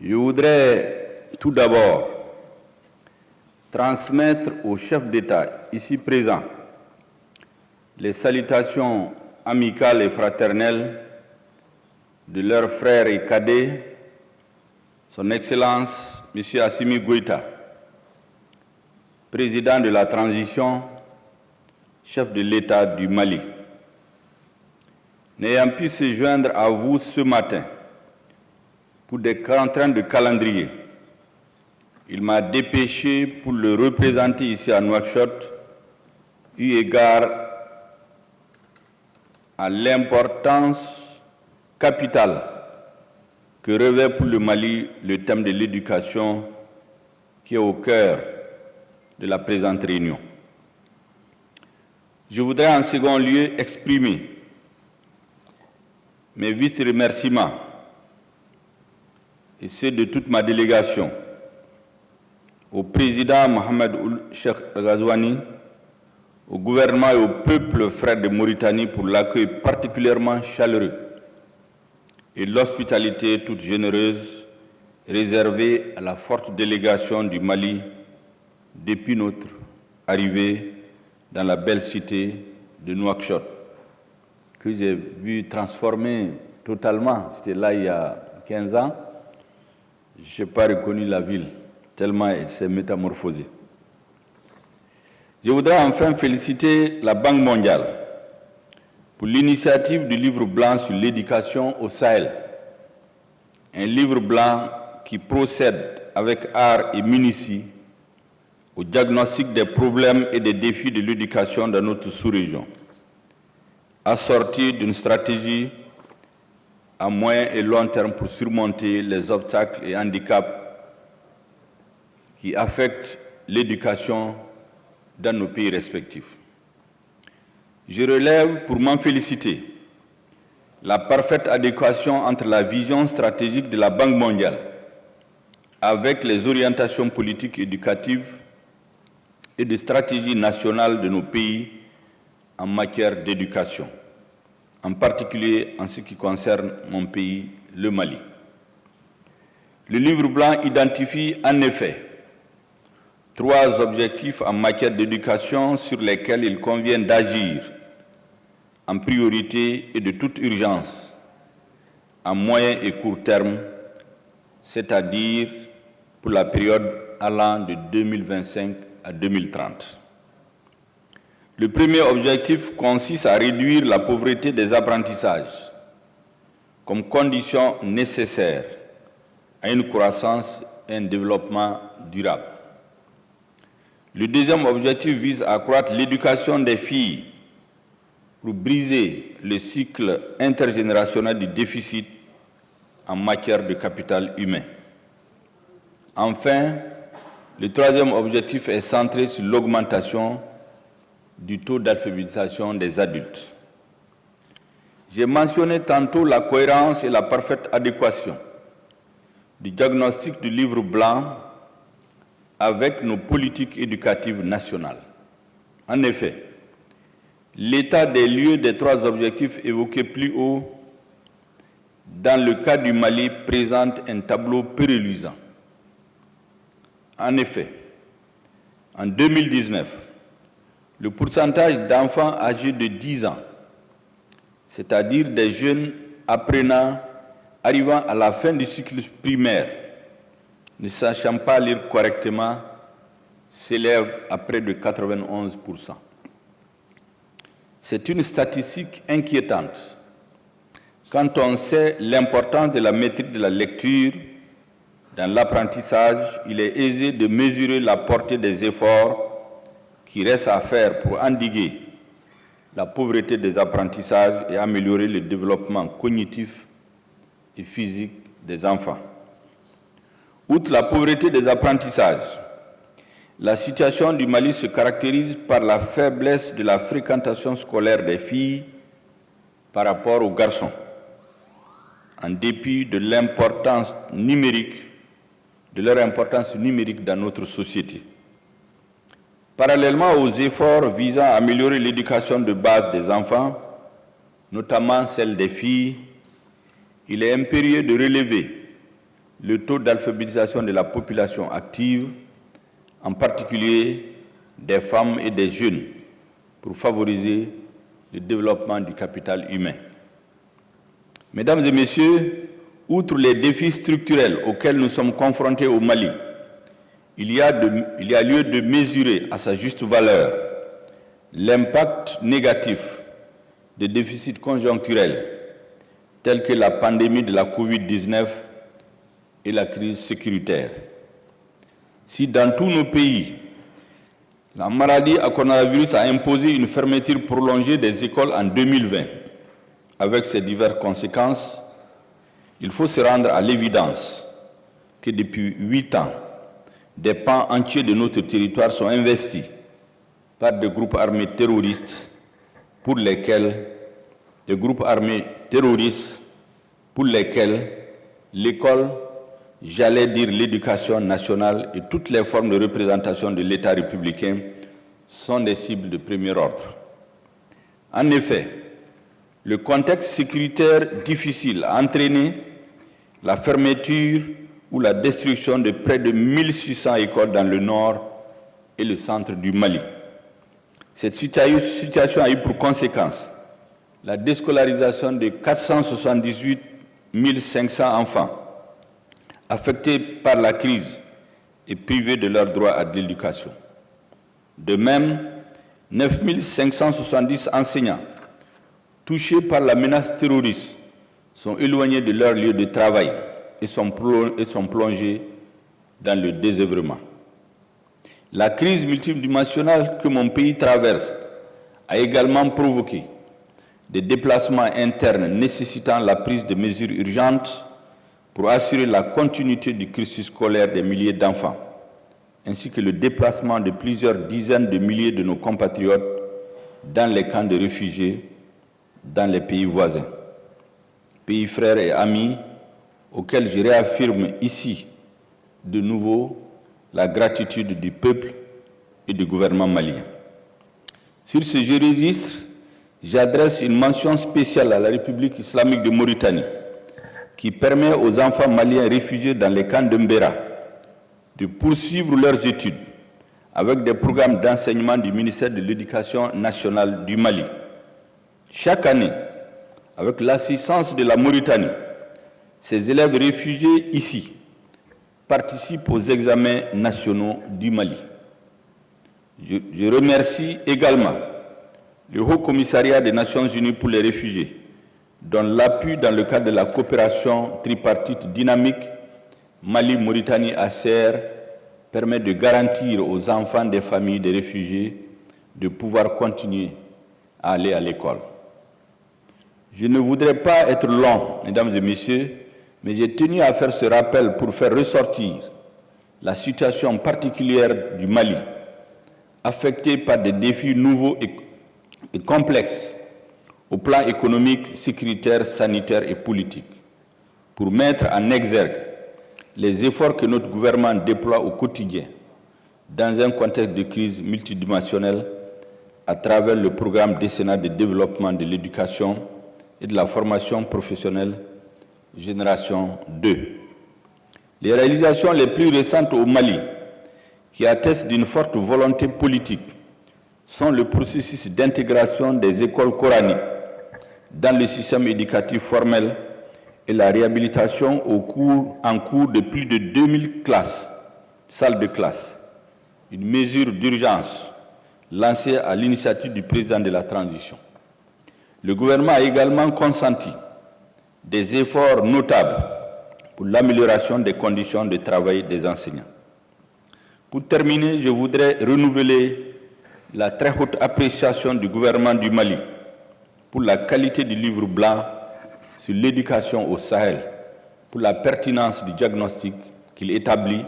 Je voudrais tout d'abord transmettre aux chefs d'État ici présents les salutations amicales et fraternelles de leurs frères et cadets, Son Excellence M. Assimi Goïta, président de la transition, chef de l'État du Mali. N'ayant pu se joindre à vous ce matin pour des contraintes de calendrier, il m'a dépêché pour le représenter ici à Nouakchott, eu égard à l'importance capitale que revêt pour le Mali le thème de l'éducation qui est au cœur de la présente réunion. Je voudrais en second lieu exprimer mes vifs remerciements et ceux de toute ma délégation au président Mohamed Ould Cheikh Ghazouani, au gouvernement et au peuple frère de Mauritanie pour l'accueil particulièrement chaleureux et l'hospitalité toute généreuse réservée à la forte délégation du Mali depuis notre arrivée dans la belle cité de Nouakchott, que j'ai vu transformer totalement. J'étais là il y a 15 ans. Je n'ai pas reconnu la ville, tellement elle s'est métamorphosée. Je voudrais enfin féliciter la Banque mondiale pour l'initiative du livre blanc sur l'éducation au Sahel. Un livre blanc qui procède avec art et minutie au diagnostic des problèmes et des défis de l'éducation dans notre sous-région, assorti d'une stratégie à moyen et long terme pour surmonter les obstacles et handicaps qui affectent l'éducation dans nos pays respectifs. Je relève pour m'en féliciter la parfaite adéquation entre la vision stratégique de la Banque mondiale avec les orientations politiques éducatives et de stratégie nationale de nos pays en matière d'éducation, en particulier en ce qui concerne mon pays, le Mali. Le livre blanc identifie en effet 3 objectifs en matière d'éducation sur lesquels il convient d'agir en priorité et de toute urgence, à moyen et court terme, c'est-à-dire pour la période allant de 2025 à 2030. Le premier objectif consiste à réduire la pauvreté des apprentissages comme condition nécessaire à une croissance et un développement durable. Le deuxième objectif vise à accroître l'éducation des filles pour briser le cycle intergénérationnel du déficit en matière de capital humain. Enfin, le troisième objectif est centré sur l'augmentation du taux d'alphabétisation des adultes. J'ai mentionné tantôt la cohérence et la parfaite adéquation du diagnostic du livre blanc avec nos politiques éducatives nationales. En effet, l'état des lieux des 3 objectifs évoqués plus haut dans le cas du Mali présente un tableau peu reluisant. En effet, en 2019, le pourcentage d'enfants âgés de 10 ans, c'est-à-dire des jeunes apprenants arrivant à la fin du cycle primaire, ne sachant pas lire correctement, s'élève à près de 91%. C'est une statistique inquiétante. Quand on sait l'importance de la maîtrise de la lecture dans l'apprentissage, il est aisé de mesurer la portée des efforts qui restent à faire pour endiguer la pauvreté des apprentissages et améliorer le développement cognitif et physique des enfants. Outre la pauvreté des apprentissages, la situation du Mali se caractérise par la faiblesse de la fréquentation scolaire des filles par rapport aux garçons, en dépit de leur importance numérique dans notre société. Parallèlement aux efforts visant à améliorer l'éducation de base des enfants, notamment celle des filles, il est impérieux de relever le taux d'alphabétisation de la population active, en particulier des femmes et des jeunes, pour favoriser le développement du capital humain. Mesdames et Messieurs, outre les défis structurels auxquels nous sommes confrontés au Mali, il y a lieu de mesurer à sa juste valeur l'impact négatif des déficits conjoncturels tels que la pandémie de la COVID-19 et la crise sécuritaire. Si dans tous nos pays, la maladie à coronavirus a imposé une fermeture prolongée des écoles en 2020, avec ses diverses conséquences, il faut se rendre à l'évidence que depuis 8 ans, des pans entiers de notre territoire sont investis par des groupes armés terroristes pour lesquels l'école, j'allais dire l'éducation nationale et toutes les formes de représentation de l'État républicain sont des cibles de premier ordre. En effet, le contexte sécuritaire difficile a entraîné la fermeture ou la destruction de près de 1600 écoles dans le nord et le centre du Mali. Cette situation a eu pour conséquence la déscolarisation de 478 500 enfants affectés par la crise et privés de leur droit à l'éducation. De même, 9 570 enseignants touchés par la menace terroriste sont éloignés de leur lieu de travail et sont plongés dans le désœuvrement. La crise multidimensionnelle que mon pays traverse a également provoqué des déplacements internes nécessitant la prise de mesures urgentes pour assurer la continuité du cursus scolaire des milliers d'enfants, ainsi que le déplacement de plusieurs dizaines de milliers de nos compatriotes dans les camps de réfugiés dans les pays voisins, pays frères et amis auxquels je réaffirme ici de nouveau la gratitude du peuple et du gouvernement malien. Sur ce registre, j'adresse une mention spéciale à la République islamique de Mauritanie, qui permet aux enfants maliens réfugiés dans les camps de Mbera de poursuivre leurs études avec des programmes d'enseignement du ministère de l'Éducation nationale du Mali. Chaque année, avec l'assistance de la Mauritanie, ces élèves réfugiés ici participent aux examens nationaux du Mali. Je remercie également le Haut Commissariat des Nations Unies pour les réfugiés, dont l'appui dans le cadre de la coopération tripartite dynamique Mali-Mauritanie-ACR permet de garantir aux enfants des familles des réfugiés de pouvoir continuer à aller à l'école. Je ne voudrais pas être long, mesdames et messieurs, mais j'ai tenu à faire ce rappel pour faire ressortir la situation particulière du Mali, affectée par des défis nouveaux et complexes au plan économique, sécuritaire, sanitaire et politique, pour mettre en exergue les efforts que notre gouvernement déploie au quotidien dans un contexte de crise multidimensionnelle à travers le programme décennal de développement de l'éducation et de la formation professionnelle Génération 2. Les réalisations les plus récentes au Mali, qui attestent d'une forte volonté politique, sont le processus d'intégration des écoles coraniques dans le système éducatif formel et la réhabilitation en cours de plus de 2000 salles de classe, une mesure d'urgence lancée à l'initiative du président de la transition. Le gouvernement a également consenti des efforts notables pour l'amélioration des conditions de travail des enseignants. Pour terminer, je voudrais renouveler la très haute appréciation du gouvernement du Mali pour la qualité du livre blanc sur l'éducation au Sahel, pour la pertinence du diagnostic qu'il établit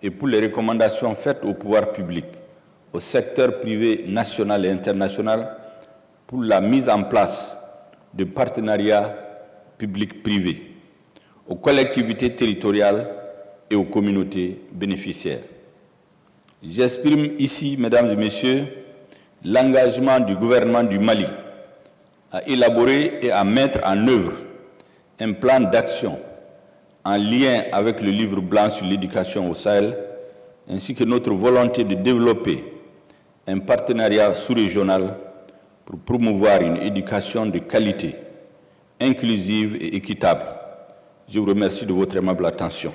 et pour les recommandations faites au pouvoir public, au secteur privé national et international pour la mise en place de partenariats public-privé, aux collectivités territoriales et aux communautés bénéficiaires. J'exprime ici, mesdames et messieurs, l'engagement du gouvernement du Mali à élaborer et à mettre en œuvre un plan d'action en lien avec le livre blanc sur l'éducation au Sahel, ainsi que notre volonté de développer un partenariat sous-régional pour promouvoir une éducation de qualité, inclusive et équitable. Je vous remercie de votre aimable attention.